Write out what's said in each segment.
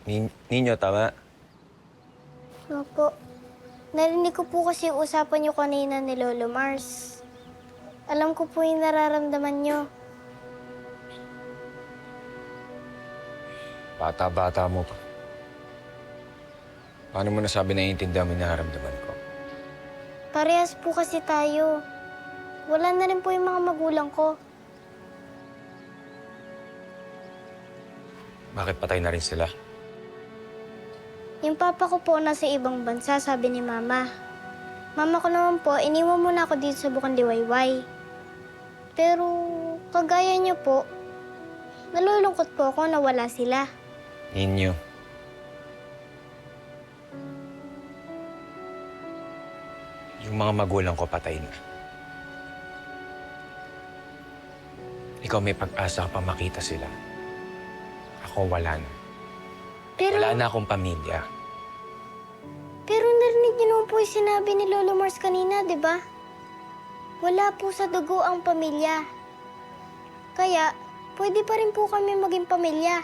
Ninyo, tama? Opo. Narinig ko po kasi yung usapan niyo kanina ni Lolo Mars. Alam ko po yung nararamdaman niyo. Bata-bata mo pa. Paano mo nasabi na iintindihan mo yung nararamdaman ko? Parehas po kasi tayo. Wala na rin po yung mga magulang ko. Bakit patay na rin sila? Yung papa ko po nasa ibang bansa, sabi ni Mama. Mama ko naman po, iniwan muna ako dito sa Bukang Liwayway. Pero, kagaya niyo po, nalulungkot po ako na wala sila. Ninyo. Yung mga magulang ko patay na. Ikaw may pag-asa pa makita sila. Ako wala na. Pero, Wala na akong pamilya. pero narinig niyo naman po yung sinabi ni Lolo Mars kanina, di ba? Wala po sa dugo ang pamilya. Kaya, pwede pa rin po kami maging pamilya.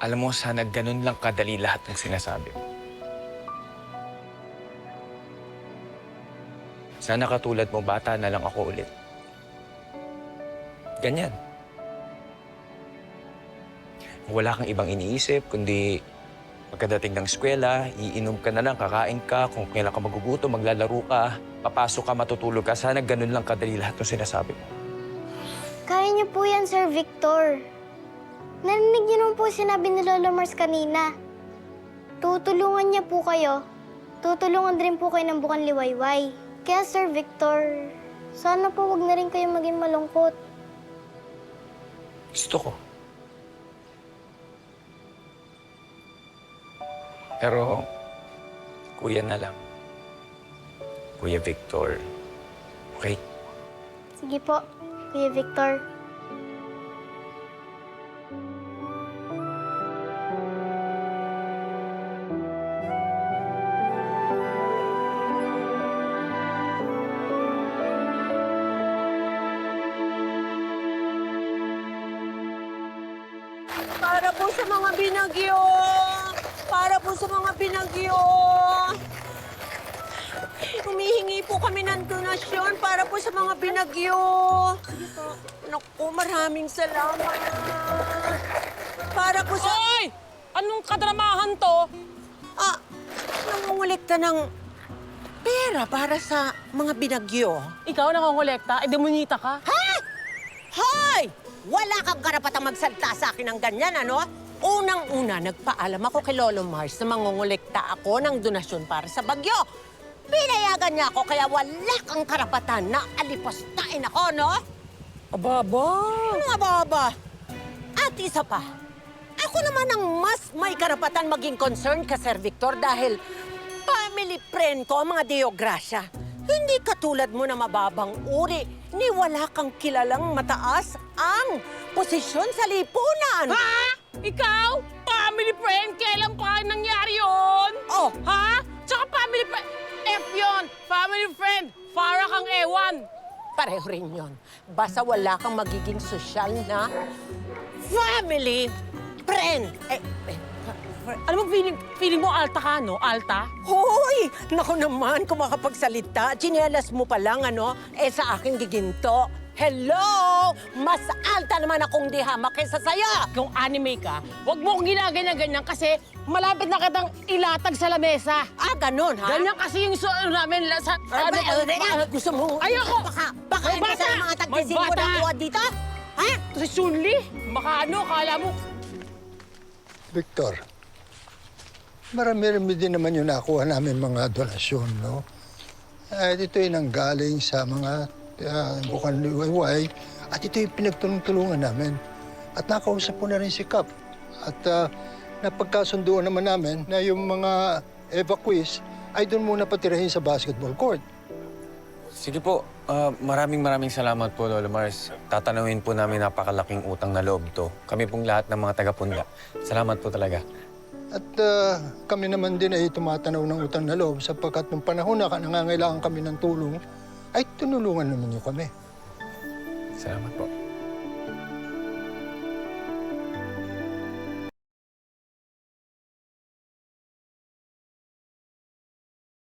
Alam mo, sana ganun lang kadali lahat ng sinasabi mo. Sana katulad mo, bata na lang ako ulit. Ganyan. Wala kang ibang iniisip, kundi pagkadating ng eskwela, iinom ka na lang, kakain ka, kung kailan ka magugutom, maglalaro ka, papasok ka, matutulog ka. Sana ganun lang kadali lahat ng sinasabi mo. Kaya niyo po yan, Sir Victor. Narinig niyo naman po sinabi ni Lolo Mars kanina. Tutulungan niya po kayo. Tutulungan din po kayo ng Bukang Liwayway. Kaya, Sir Victor, sana po wag na rin kayo maging malungkot. Gusto ko. Pero, kuya na lang. Kuya Victor. Okay? Sige po, Kuya Victor. Para po sa mga binagyo! Para po sa mga binagyo! Humihingi po kami ng donasyon para po sa mga binagyo. Naku, maraming salamat. Para po sa... Hoy! Anong kadramahan to? Nangungulikta ng pera para sa mga binagyo. Ikaw nangongolekta? Eh, demonita ka? Ha? Hoy! Wala kang karapatang magsalita sa akin ng ganyan, ano? Unang-una, nagpaalam ako kay Lolo Mars na mangungulekta ako ng donasyon para sa bagyo. Pinayagan niya ako kaya wala kang karapatan na alipostain ako, no? Ababa! Mga baba. At isa pa, ako naman ang mas may karapatan maging concerned ka, Sir Victor, dahil family friend ko ang mga Deogracia. Hindi katulad mo na mababang uri ni wala kang kilalang mataas ang posisyon sa lipunan. Ha? Ikaw? Family friend? Kailan pa nangyari yun? Oh. Ha? Tsaka family friend? F yun! Family friend! Para kang ewan! Pareho rin yun. Basta wala kang magiging sosyal na family friend. Alam mo, feeling mo alta ka, no? Alta? Hoy! Naku naman, kung makapagsalita, tsinelas mo pa lang, ano? Eh, sa akin giginto. Hello! Mas alta naman akong dihama kaysa sa'yo! Kung anime ka, huwag mo akong ginaganyan-ganyan kasi malapit na kitang ilatag sa lamesa. Ah, ganun, ha? Ganyan kasi yung suot namin sa... Gusto mo? Ayoko! Baka May hindi bata! sa mga May tagpisin mo bata! na kuha dito? Ha? Ito si Chun-Li. Baka ano, kala mo... Victor, marami-rami din naman yung nakuha namin mga donasyon, no? Ito yung nanggaling sa mga Bukang Liwayway at ito yung pinagtulong-tulungan namin. At nakausap ko na rin si Kap. At napagkasunduan naman namin na yung mga evacuees ay doon muna patirahin sa basketball court. Sige po. Maraming salamat po, Lolo Mars. Tatanawin po namin napakalaking utang na loob to. Kami pong lahat ng mga taga-Punla. Salamat po talaga. At kami naman din ay tumatanaw ng utang na loob sapagkat nung panahon na nangangailangan kami ng tulong, ay tinulungan naman niyo kami. Salamat po.